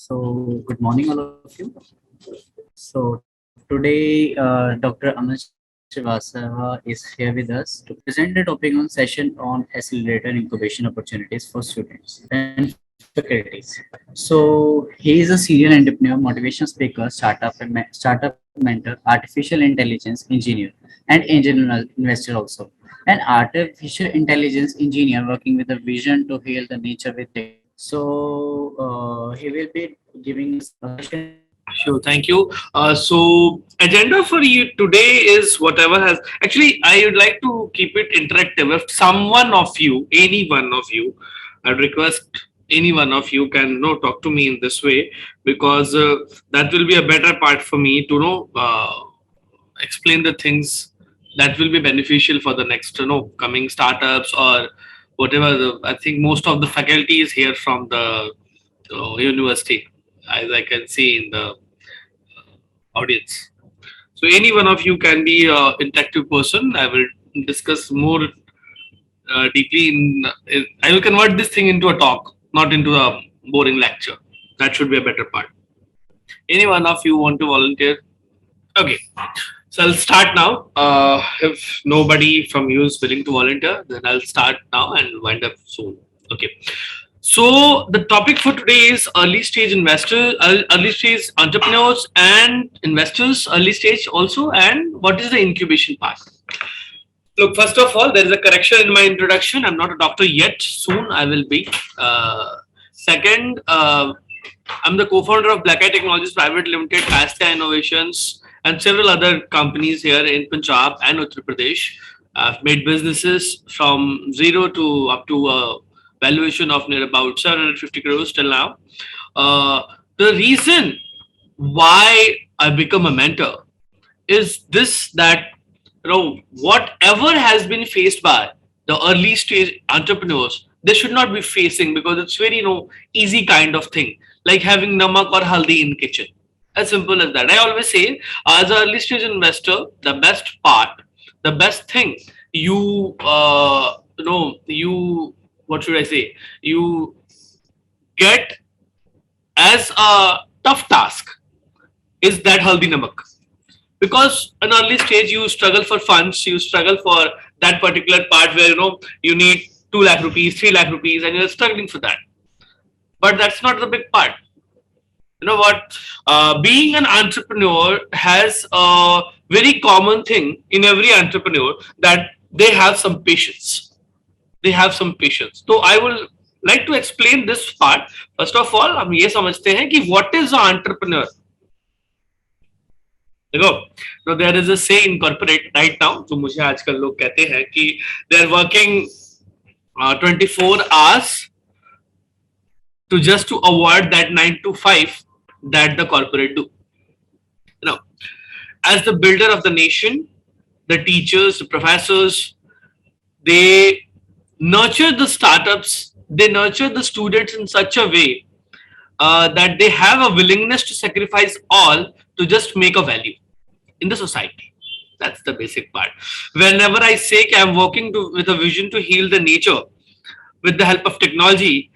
So, good morning, all of you. So, today, Dr. Aman Srivastava is here with us to present the topic on session on accelerator incubation opportunities for students and faculties. So, he is a serial entrepreneur, motivation speaker, startup mentor, artificial intelligence engineer, and angel investor also. An artificial intelligence engineer working with a vision to heal the nature with technology. So he will be giving us a session. Sure, thank you. So, agenda for you today is whatever has actually. I would like to keep it interactive. If someone of you, any one of you, I request any one of you can talk to me in this way because that will be a better part for me to explain the things that will be beneficial for the next coming startups or whatever. I think most of the faculty is here from the university, as I can see in the audience. So any one of you can be an interactive person. I will discuss more deeply. I will convert this thing into a talk, not into a boring lecture. That should be a better part. Any one of you want to volunteer? Okay. So I'll start now. If nobody from you is willing to volunteer, then I'll start now and wind up soon. Okay. So the topic for today is early stage investors, early stage entrepreneurs and investors, early stage also, and what is the incubation part. Look, first of all, there is a correction in my introduction. I'm not a doctor yet. Soon I will be. Second, I'm the co-founder of Black Eye Technologies Private Limited, Asta Innovations, and several other companies here in Punjab and Uttar Pradesh. I've made businesses from zero to up to a valuation of near about 750 crores till now. The reason why I become a mentor is this, that whatever has been faced by the early stage entrepreneurs, they should not be facing, because it's very easy kind of thing, like having namak or haldi in kitchen, as simple as that. I always say, as an early stage investor, the best part, the best thing you you, what should I say, you get as a tough task is that haldi namak. Because an early stage you struggle for funds, you struggle for that particular part where you need 2 lakh rupees, 3 lakh rupees, and you're struggling for that. But that's not the big part. You know what? Being an entrepreneur has a very common thing in every entrepreneur, that they have some patience. They have some patience. So I will like to explain this part. First of all, हम ये समझते हैं कि what is an entrepreneur. देखो, so there is a say in corporate right now, जो मुझे आजकल लोग कहते हैं कि they are working 24 hours to just to avoid that 9 to 5 that the corporate do. As the builder of the nation, the teachers, the professors, they nurture the startups, they nurture the students in such a way that they have a willingness to sacrifice all to just make a value in the society. That's the basic part. Whenever I say I'm working with a vision to heal the nature with the help of technology,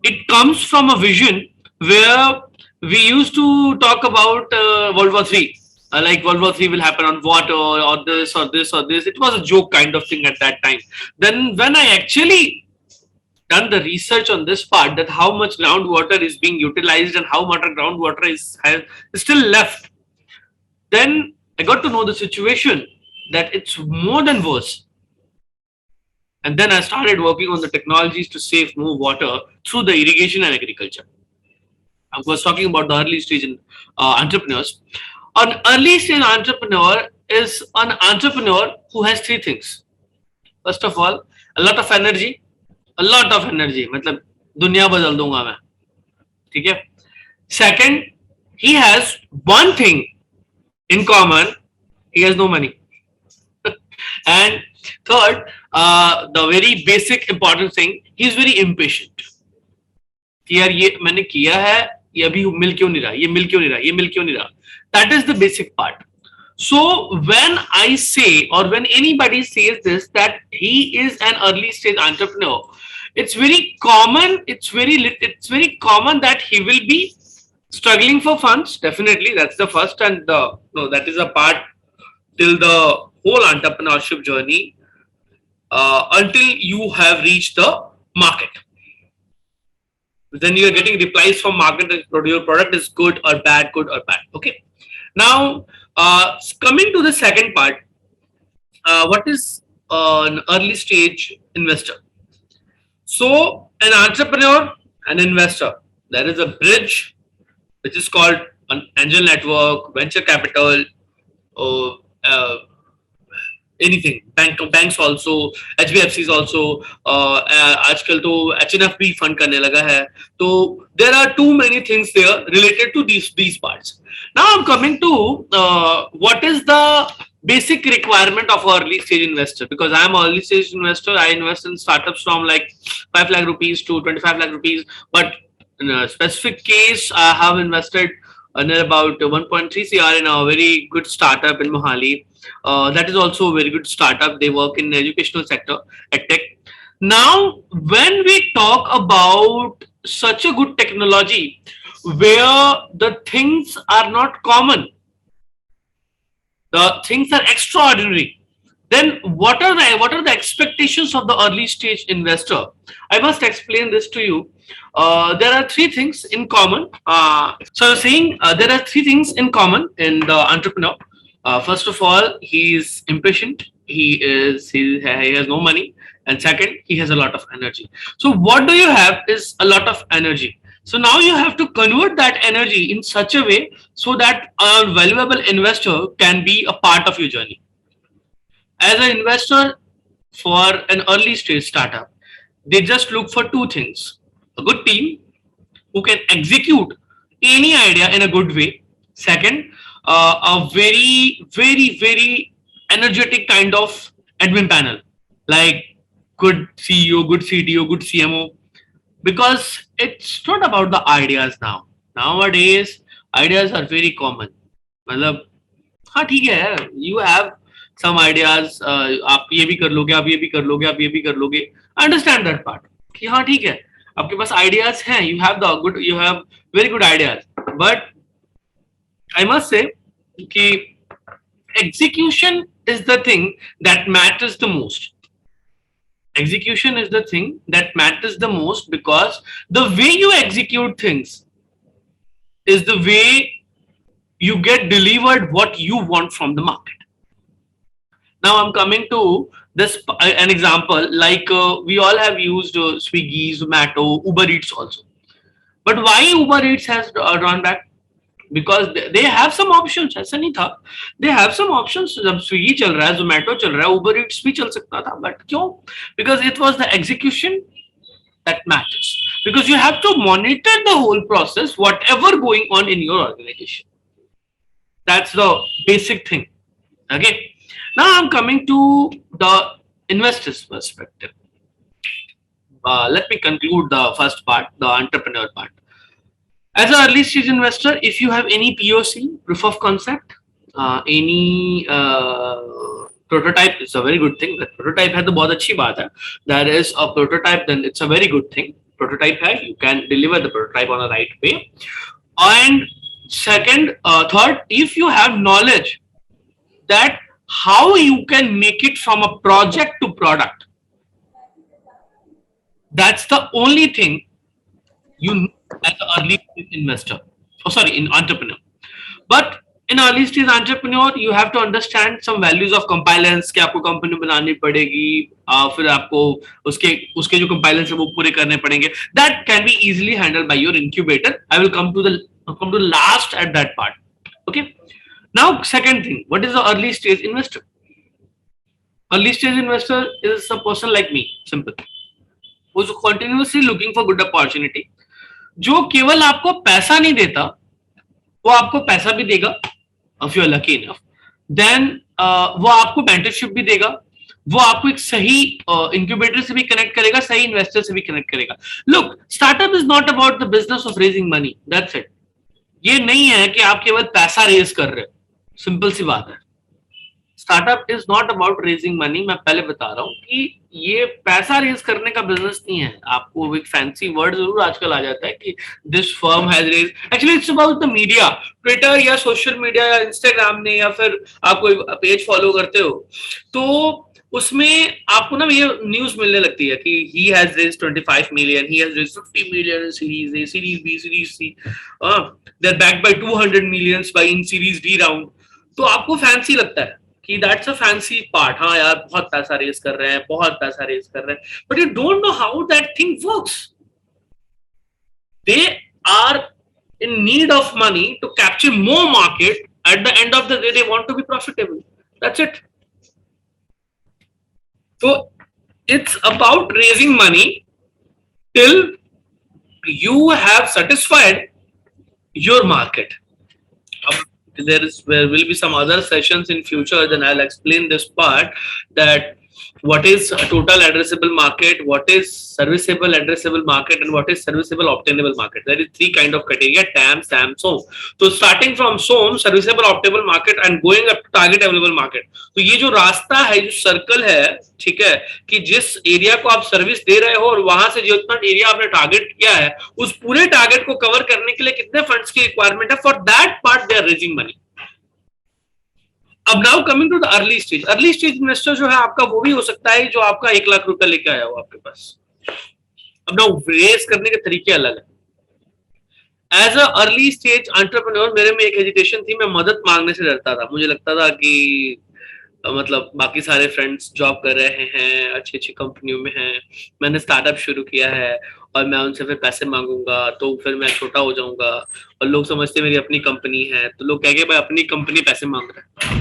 it comes from a vision where we used to talk about World War III. Like World War III will happen on water or this or this or this. It was a joke kind of thing at that time. Then when I actually done the research on this part, that how much groundwater is being utilized and how much groundwater is still left, then I got to know the situation that it's more than worse. And then I started working on the technologies to save more water through the irrigation and agriculture. I was talking about the early stage entrepreneurs. An early stage entrepreneur is an entrepreneur who has 3 things. First of all, a lot of energy. A lot of energy. मतलब दुनिया बदल दूंगा मैं. ठीक है? Second, he has one thing in common. He has no money. And third, the very basic important thing, he is very impatient. कि यार ये मैंने किया है, ये अभी मिल क्यों नहीं रहा, ये मिल क्यों नहीं रहा, ये मिल क्यों नहीं रहा. That is the basic part. So when I say, or when anybody says this, that he is an early stage entrepreneur, it's very common. It's very common that he will be Struggling for funds, definitely that's the first, and no, that is a part till the whole entrepreneurship journey, until you have reached the market. Then you are getting replies from market that your product is good or bad, good or bad. Okay. Now, coming to the second part, what is an early stage investor? So, an entrepreneur, an investor, there is a bridge which is called an angel network, venture capital, uh, uh, anything, banks also, HBFCs also, आजकल तो HNF भी fund करने लगा है. तो there are too many things there related to these parts. Now I'm coming to what is the basic requirement of early stage investor, because I am an early stage investor. I invest in startups from like 5 lakh rupees to 25 lakh rupees, but in a specific case I have invested near about 1.3 cr in a very good startup in Mohali. That is also a very good startup. They work in the educational sector, tech. Now, when we talk about such a good technology where the things are not common, the things are extraordinary, then what are the expectations of the early stage investor? I must explain this to you. There are three things in common. So saying there are three things in common in the entrepreneur. First of all, he is impatient. He has no money, and second, he has a lot of energy. So what do you have is a lot of energy. So now you have to convert that energy in such a way so that a valuable investor can be a part of your journey. As an investor for an early stage startup, they just look for two things: a good team who can execute any idea in a good way. Second, a very, very, very energetic kind of admin panel, like good CEO, good CTO, good CMO, because it's not about the ideas now. Nowadays, ideas are very common. मतलब हाँ ठीक है, you have some ideas, आप ये भी कर लोगे, आप ये भी कर लोगे, आप ये भी कर लोगे. I understand that part कि हाँ ठीक है, आपके पास ideas हैं, you have very good ideas, but I must say कि execution is the thing that matters the most. Execution is the thing that matters the most, because the way you execute things is the way you get delivered what you want from the market. Now I'm coming to this an example, like we all have used Swiggy, Zomato, Uber Eats also. But why Uber Eats has drawn back? Because they have some options. ऐसा नहीं था. They have some options. जब Swiggy चल रहा है, Zomato चल रहा है, Uber Eats भी चल सकता था. But क्यों? Because it was the execution that matters. Because you have to monitor the whole process, whatever going on in your organization. That's the basic thing. Okay. Now I'm coming to the investor's perspective. Let me conclude the first part, the entrepreneur part. As an early stage investor, if you have any POC, proof of concept, any prototype, it's a very good thing. That prototype है तो बहुत अच्छी बात है. There is a prototype, then it's a very good thing. Prototype है, you can deliver the prototype on a right way. And second, third, if you have knowledge that how you can make it from a project to product, that's the only thing you as an early stage investor, in entrepreneur. But in early stage entrepreneur, you have to understand some values of compliance कि आपको company बनानी पड़ेगी, फिर आपको उसके उसके जो compliance है वो पूरे करने पड़ेंगे. That can be easily handled by your incubator. I will come to the last at that part. Okay. Now, second thing, what is the early stage investor? Early stage investor is a person like me, simple, who's continuously looking for good opportunity. जो केवल आपको पैसा नहीं देता, वो आपको पैसा भी देगा if you are lucky enough. Then वो आपको mentorship भी देगा, वो आपको एक सही incubator से भी connect करेगा, सही investor से भी connect करेगा. Look, startup is not about the business of raising money. That's it. ये नहीं है कि आप केवल पैसा रेज कर रहे हो. सिंपल सी बात है. Startup is not about raising money. मैं पहले बता रहा हूँ कि ये पैसा रेज करने का बिजनेस नहीं है. आपको एक फैंसी वर्ड जरूर आजकल आ जाता है कि this firm has raise. Actually it's about the media. Twitter या सोशल मीडिया या इंस्टाग्राम ने, या फिर आप कोई पेज फॉलो करते हो तो उसमें आपको ना ये न्यूज मिलने लगती है कि he has raised 25 million, he has raised 50 million in series A, series B, series C, they're backed by 200 millions by in series D round. तो आपको फैंसी लगता है कि दैट्स अ फैंसी पार्ट. हाँ यार, बहुत पैसा रेज कर रहे हैं, बहुत पैसा रेज कर रहे हैं, but you don't know how that thing works. They are in need of money to capture more market. At the end of the day, they want to be profitable. That's it. So it's about raising money till you have satisfied your market. There will be some other sessions in future, then I'll explain this part, that what is a total addressable market, what is serviceable addressable market, and what is serviceable obtainable market. There is three kind of criteria: TAM, SAM, SOM. So starting from SOM, serviceable obtainable market, and going up to target available market. तो ये जो रास्ता है, जो circle है, ठीक है, कि जिस एरिया को आप सर्विस दे रहे हो और वहां से जितना एरिया आपने टारगेट किया है, उस पूरे टारगेट को कवर करने के लिए कितने फंड्स की रिक्वायरमेंट है, for that part they are raising money. अब now coming to the early stage. Early stage investor जो है आपका, वो भी हो सकता है जो आपका 1 लाख रुपया लेके आया हो आपके पास. अब नाउ रेज करने के तरीके अलग है. As a early stage entrepreneur मेरे में एक हेजिटेशन थी. मैं मदद मांगने से डरता था. मुझे लगता था कि मतलब बाकी सारे फ्रेंड्स जॉब कर रहे हैं, अच्छी अच्छी कंपनियों में हैं, मैंने स्टार्टअप शुरू किया है और मैं उनसे फिर पैसे मांगूंगा तो फिर मैं छोटा हो जाऊंगा, और लोग समझते मेरी अपनी कंपनी है, तो लोग कहेंगे भाई अपनी कंपनी पैसे मांग रहा है,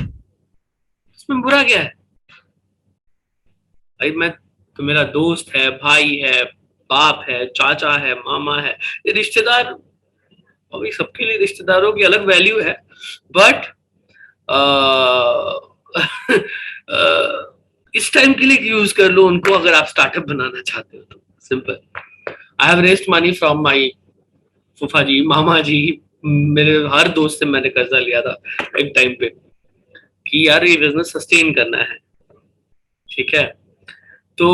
इसमें बुरा क्या है भाई? मैं तो, मेरा दोस्त है, भाई है, बाप है, चाचा है, मामा है, ये रिश्तेदार. अभी सबके लिए रिश्तेदारों की अलग वैल्यू है, बट इस टाइम के लिए यूज कर लो उनको अगर आप स्टार्टअप बनाना चाहते हो तो. Simple. I have raised money from my फूफा जी, मामा जी, मेरे हर दोस्त से मैंने कर्जा लिया था एक टाइम पे कि यार ये बिजनेस सस्टेन करना है, ठीक है. तो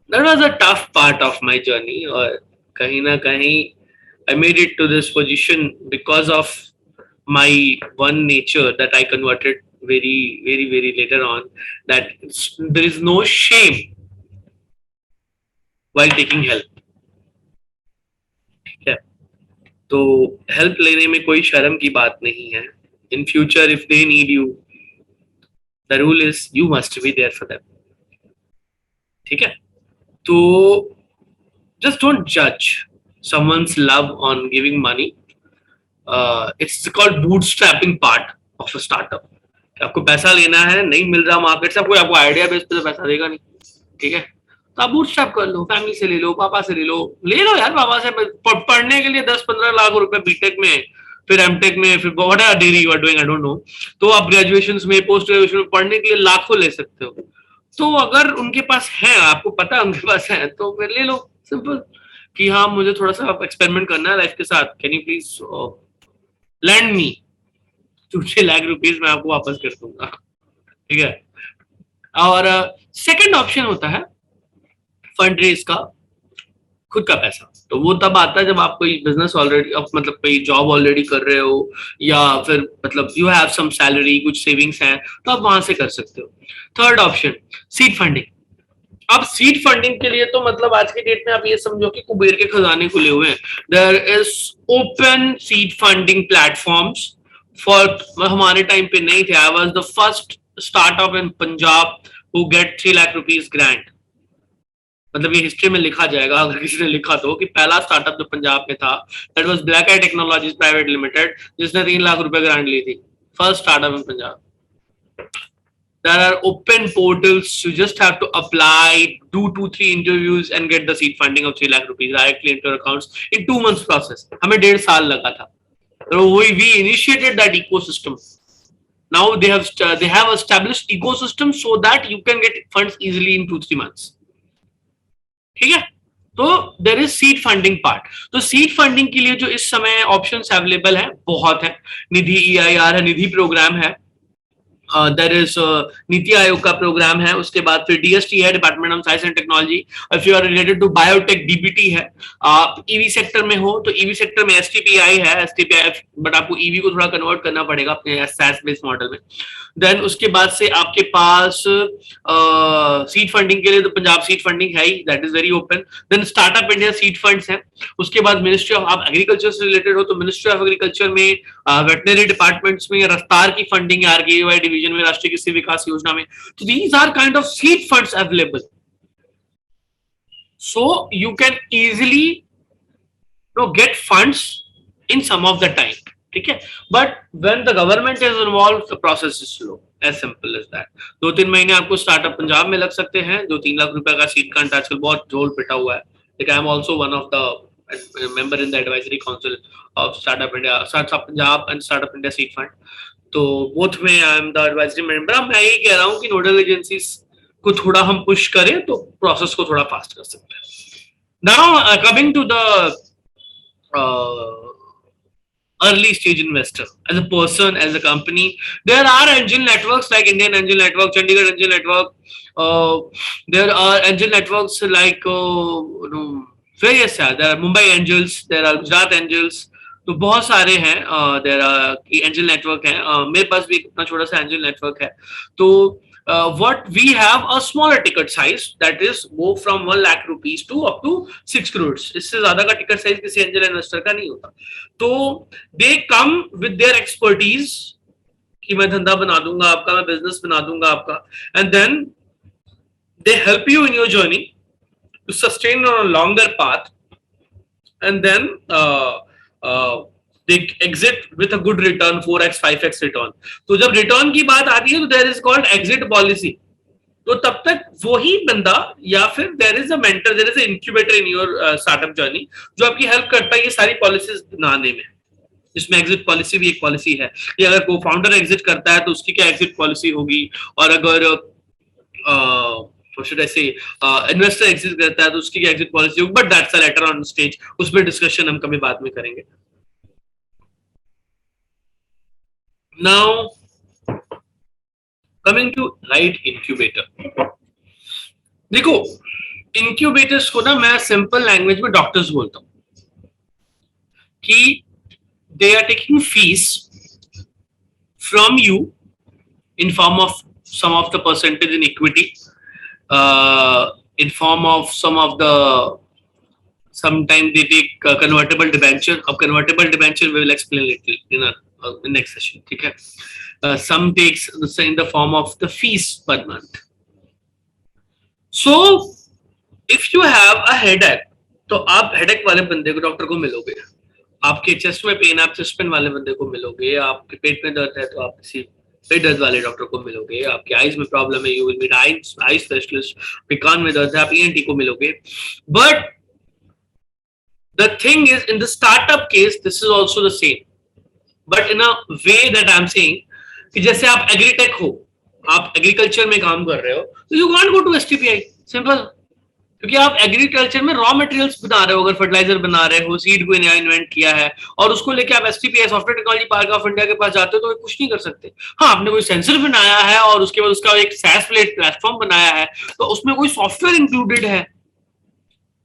that was a tough part of my journey, और कहीं ना कहीं I made it to this position because of my one nature that I converted very later on, that there is no shame while taking help. ठीक है, तो help लेने में कोई शर्म की बात नहीं है. In future if they need you, the rule is you must be there for them. ठीक है, तो just don't judge someone's love on giving money. It's called bootstrapping part of a startup. आपको पैसा लेना है, नहीं मिल रहा मार्केट से, कोई आपको आइडिया बेस पे तो पैसा देगा नहीं, ठीक है, तो आप बूटस्ट्रैप कर लो, फैमिली से ले लो, पापा से ले लो यार, पापा से पढ़ने के लिए 10-15 लाख रुपए बीटेक में, फिर एमटेक में, फिर what are degree you are doing, I don't know, तो आप ग्रेजुएशन में, पोस्ट ग्रेजुएशन में पढ़ने के लिए लाखों ले सकते हो. तो अगर उनके पास है, आपको पता है उनके पास है, तो फिर ले लो. सिंपल. कि हाँ मुझे थोड़ा सा एक्सपेरिमेंट करना है लाइफ के साथ, can you please land me 2-3 lakh rupees, मैं आपको वापस कर दूंगा. ठीक है. और सेकंड ऑप्शन होता है फंड रेज का, खुद का पैसा. तो वो तब आता है जब आप कोई बिजनेस ऑलरेडी, मतलब कोई जॉब ऑलरेडी कर रहे हो, या फिर मतलब यू हैव सम सैलरी, कुछ सेविंग्स हैं, तो आप वहां से कर सकते हो. Third option seed funding. अब सीड फंडिंग के लिए तो मतलब आज की डेट में आप ये समझो कि कुबेर के खजाने खुले हुए हैं. There is open seed funding platforms for, हमारे टाइम पे नहीं थे. I was the first startup in Punjab who get 3 lakh rupees grant. मतलब ये हिस्ट्री में लिखा जाएगा अगर किसी ने लिखा तो, कि पहला स्टार्टअप जो पंजाब में था, that was black I technologies private limited, जिसने 3 लाख रुपए ग्रांट ली थी. First startup in Punjab. There are open portals. You just have to apply, do 2-3 interviews and get the seed funding of 3 lakh rupees directly into your accounts in 2 months process. हमें 1.5 साल लगा था. So we initiated that ecosystem. Now they have established ecosystem so that you can get funds easily in 2-3 months. ठीक है. तो there is seed funding part. तो seed funding के लिए जो इस समय ऑप्शंस अवेलेबल हैं बहुत है. निधि EIR है, निधि प्रोग्राम है, देयर इज नीति आयोग का प्रोग्राम है, उसके बाद फिर डीएसटी है, department of science and technology. If you are related to biotech, DBT है। आप ईवी सेक्टर में हो तो ईवी सेक्टर में एसटीपीआई है, एसटीपीआई, बट आपको ईवी को थोड़ा कन्वर्ट करना पड़ेगा अपने सैस बेस्ड मॉडल में। देन उसके बाद से आपके पास सीड फंडिंग के लिए तो पंजाब सीड फंडिंग है ही, that is very open. Then startup India seed funds हैं। उसके बाद मिनिस्ट्री ऑफ, आप एग्रीकल्चर से रिलेटेड हो तो मिनिस्ट्री ऑफ एग्रीकल्चर में, वेटनरी डिपार्टमेंट्स में रफ्तार की फंडिंग, आरकेवाई डिवीजन में, राष्ट्रीय कृषि विकास योजना में। तो these are kind of seed funds available, so you can easily get funds in some of the time, ठीक है। But when the government is involve the process is slow, as simple as that. 2-3 महीने आपको startup Punjab में लग सकते हैं। 2-3 लाख रुपए का सीड फंड आजकल बहुत जोर पिटा हुआ है। I am also one of the member in the advisory council of startup India, startup Punjab and startup India seed fund. तो बोथ में I am the advisory member. मैं यही कह रहा हूँ कि नोडल एजेंसीज को थोड़ा हम पुश करें तो प्रोसेस को थोड़ा फास्ट कर सकते हैं। Now coming to the early stage investor, as a person, as a company, there are angel networks like Indian Angel Network, Chandigarh Angel Network, there are angel networks like various, there are Mumbai Angels, there are Gujarat Angels, तो बहुत सारे हैं। There are angel network है, मेरे पास भी इतना छोटा सा एंजल नेटवर्क है। तो what we have a smaller ticket size, that is go from 1 lakh rupees to up to 6 crores। इससे ज्यादा का टिकट साइज किसी एंजल इन्वेस्टर का नहीं होता। तो they come with their expertise कि मैं धंधा बना दूंगा आपका, मैं बिजनेस बना दूंगा आपका, and then they help you in your journey to sustain on a longer path, and then they exit with a good return, 4x 5x return। तो जब रिटर्न की बात आती है तो there is called exit policy. तो तब तक वही बंदा या फिर there is a mentor, there is a incubator in your startup journey जो आपकी हेल्प करता है ये सारी पॉलिसीज बनाने में। इसमें एग्जिट पॉलिसी भी एक पॉलिसी है कि अगर को फाउंडर एग्जिट करता है तो उसकी क्या एग्जिट पॉलिसी होगी, और अगर इन्वेस्टर एग्जिट करता है तो उसकी क्या एग्जिट पॉलिसी होगी। But that's a later on stage, उस पर डिस्कशन हम कभी बाद में करेंगे। Now coming to right incubator, देखो incubators को ना मैं सिंपल लैंग्वेज में डॉक्टर्स बोलता हूँ कि they are taking fees from you in form of some of the percentage in equity, in form of sometimes they take convertible debenture. Of convertible debenture we will explain little in a next session, ठीक है। Some takes in the form of the fees per month. So if you have a headache, तो आप headache वाले बंदे को doctor को मिलोगे, आपके चेस्ट में पेन आप चेस्ट पेन वाले बंदे को मिलोगे, आपके पेट में दर्द है तो आप किसी पेट दर्द वाले डॉक्टर को मिलोगे, आपके आईज में प्रॉब्लम है you will meet eye specialist, आपके कान में दर्द है आप ईएनटी को मिलोगे। But the thing is in the startup case this is also the same, but in a way that I am saying कि जैसे आप एग्रीटेक हो, आप एग्रीकल्चर में काम कर रहे हो तो you can't go to STPI, simple, क्योंकि आप एग्रीकल्चर में रॉ मटेरियल्स बना रहे हो, अगर फर्टिलाइजर बना रहे हो, सीड को नया इन्वेंट किया है और उसको लेके आप STPI software technology park of India के पास जाते हो तो कुछ नहीं कर सकते। हाँ, आपने कोई सेंसर बनाया है और उसके बाद उसका एक SaaS प्लेटफॉर्म बनाया है तो उसमें कोई सॉफ्टवेयर इंक्लूडेड है,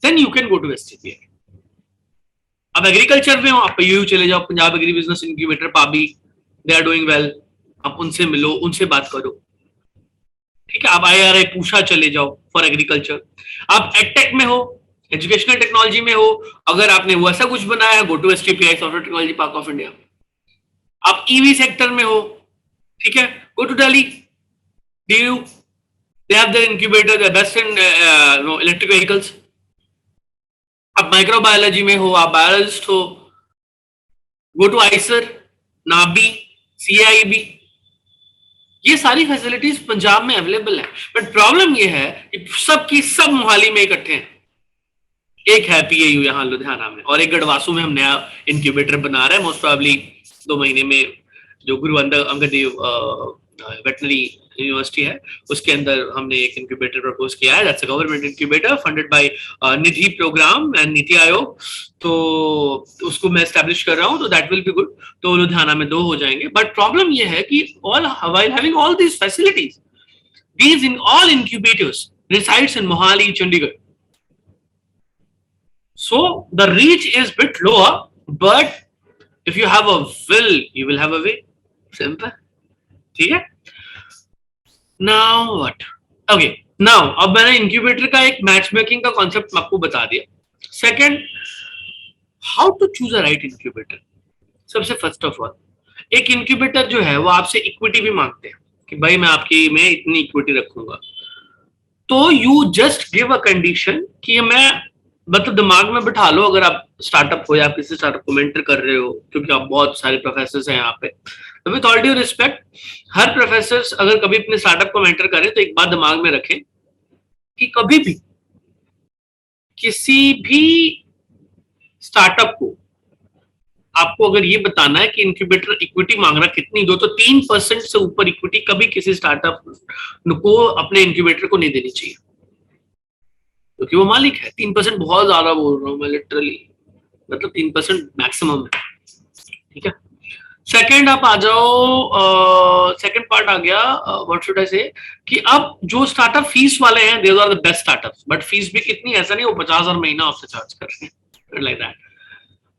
then you can go to STPI. आप एग्रीकल्चर में हो, आप पीयू चले जाओ, पंजाब एग्री बिजनेस इंक्यूबेटर, पाबी, दे आर डूइंग वेल, आप उनसे मिलो, उनसे बात करो, ठीक है। आप IRI पूछा चले जाओ फॉर एग्रीकल्चर। आप एडटेक में हो, एजुकेशनल टेक्नोलॉजी में हो, अगर आपने वो ऐसा कुछ बनाया है, go to STPI software technology park of India. आप ईवी सेक्टर में हो, ठीक है, go to Delhi DU, they have their incubator, they are best in electric vehicles. आप माइक्रोबायोलॉजी में हो, आप बायोलॉजिस्ट हो, go to IISER, NABI, CIB, ये सारी फैसिलिटीज पंजाब में अवेलेबल है। बट प्रॉब्लम ये है कि सबकी सब मोहाली में इकट्ठे हैं। एक है PAU यहाँ लुधियाना में और एक गढ़वासू में हम नया इंक्यूबेटर बना रहे हैं, मोस्ट प्रोबेबली 2 महीने में, जो गुरु अंगद देव वेटनरी यूनिवर्सिटी है, उसके अंदर हमने एक इंक्यूबेटर प्रपोज किया है, that's a government incubator funded by NIDHI program and NITI Aayog. तो उसको मैं एस्टैब्लिश कर रहा हूँ, तो दैट विल बी गुड। तो लुधियाना में 2 हो जाएंगे, बट प्रॉब्लम ये है कि all while having all these facilities, these in all incubators resides in Mohali, Chandigarh. So the reach is bit lower, but if you have a will, you will have a way. Simple. ठीक है? Now what? Okay. Now अब मैंने incubator का एक match making का concept आपको बता दिया। Second, how to choose a right incubator. सबसे फर्स्ट ऑफ ऑल, एक इंक्यूबेटर जो है वो आपसे इक्विटी भी मांगते हैं कि भाई मैं इतनी इक्विटी रखूंगा। तो you just give a condition कि मैं, मतलब दिमाग में बिठा लो, अगर आप स्टार्टअप हो या आप किसी स्टार्टअप को मेंटर कर रहे हो, क्योंकि आप बहुत सारे प्रोफेसर हैं यहाँ पे, तो with all due respect, her professor अगर कभी अपने स्टार्टअप को मेंटर करें तो एक बात दिमाग में रखें कि कभी भी किसी भी स्टार्टअप को आपको अगर ये बताना है कि इंक्यूबेटर इक्विटी मांग रहा कितनी दो, तो 3% से ऊपर इक्विटी कभी किसी स्टार्टअप को अपने इंक्यूबेटर को नहीं देनी चाहिए, क्योंकि वो मालिक है। 3% बहुत ज्यादा बोल रहा हूँ मैं, लिटरली, मतलब 3% मैक्सिमम है। ठीक है। सेकंड आप आ जाओ, सेकंड पार्ट आ गया, व्हाट शुड आई से, कि अब जो स्टार्टअप फीस वाले हैं, they are the best startups, but fees भी कितनी, ऐसा नहीं वो 50,000 महीना आपसे चार्ज कर रहे हैं, लाइक दैट।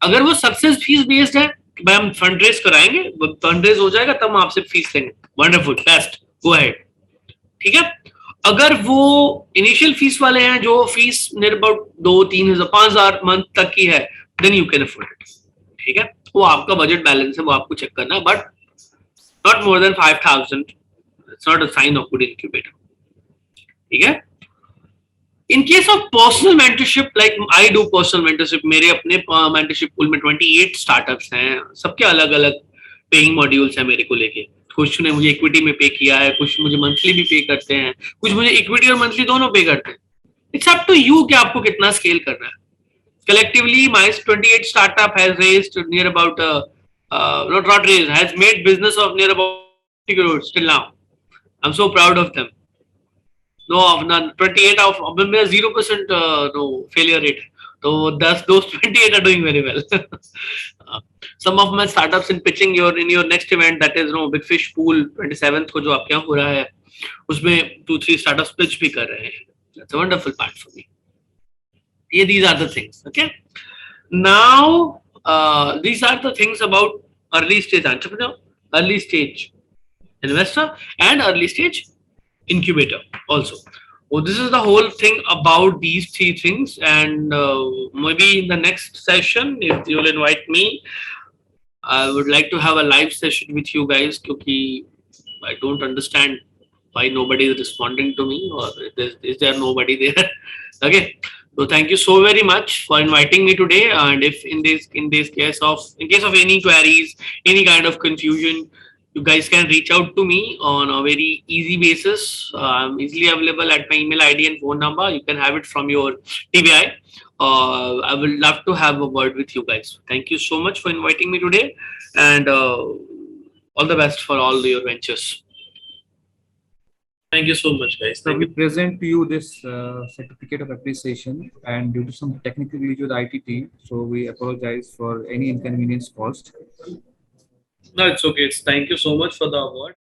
अगर वो सक्सेस फीस बेस्ड है, भाई हम फंड रेज कराएंगे, फंड रेज हो जाएगा तब हम आपसे फीस लेंगे, वंडरफुल, बेस्ट, गो अहेड। ठीक है। अगर वो इनिशियल फीस वाले हैं जो फीस नियर अबाउट 2-3 हजार 5,000 मंथ तक की है, then you can afford it. ठीक है। वो आपका बजट बैलेंस है, वो आपको चेक करना है, but not more than 5,000, it's not a sign of good incubator. ठीक है। In case of personal mentorship, like I do personal mentorship, मेरे अपने mentorship pool में 28 startups हैं, सबके अलग अलग पेइंग मॉड्यूल्स हैं मेरे को लेके। कुछ ने मुझे इक्विटी में पे किया है, कुछ मुझे मंथली भी पे करते हैं, कुछ मुझे इक्विटी और मंथली दोनों पे करते हैं। इट्स अप टू यू कि आपको कितना स्केल करना है। Collectively, my 28 startup has raised near about not raised, has made business of near about 50 crores till now. I'm so proud of them. No, of none. 28 of मेरा 0% no failure rate. So those 28 are doing very well. Some of my startups in pitching in your next event, that is no Big Fish Pool 27th को जो आपके यहाँ हो रहा है, उसमें 2-3 startups pitch भी कर रहे हैं. That's a wonderful part for me. Yeah, these are the things. Okay. Now these are the things about early stage entrepreneur, early stage investor, and early stage incubator also. Well, this is the whole thing about these 3 things, and maybe in the next session, if you will invite me, I would like to have a live session with you guys, because I don't understand why nobody is responding to me, or is there nobody there? Okay. So thank you so very much for inviting me today. And if in case of any queries, any kind of confusion, you guys can reach out to me on a very easy basis. I'm easily available at my email ID and phone number. You can have it from your TBI. I would love to have a word with you guys. Thank you so much for inviting me today, and all the best for all your ventures. Thank you so much, guys. So we present to you this certificate of appreciation, and due to some technical issue with the IT team, so we apologize for any inconvenience caused. No, it's okay. Thank you so much for the award.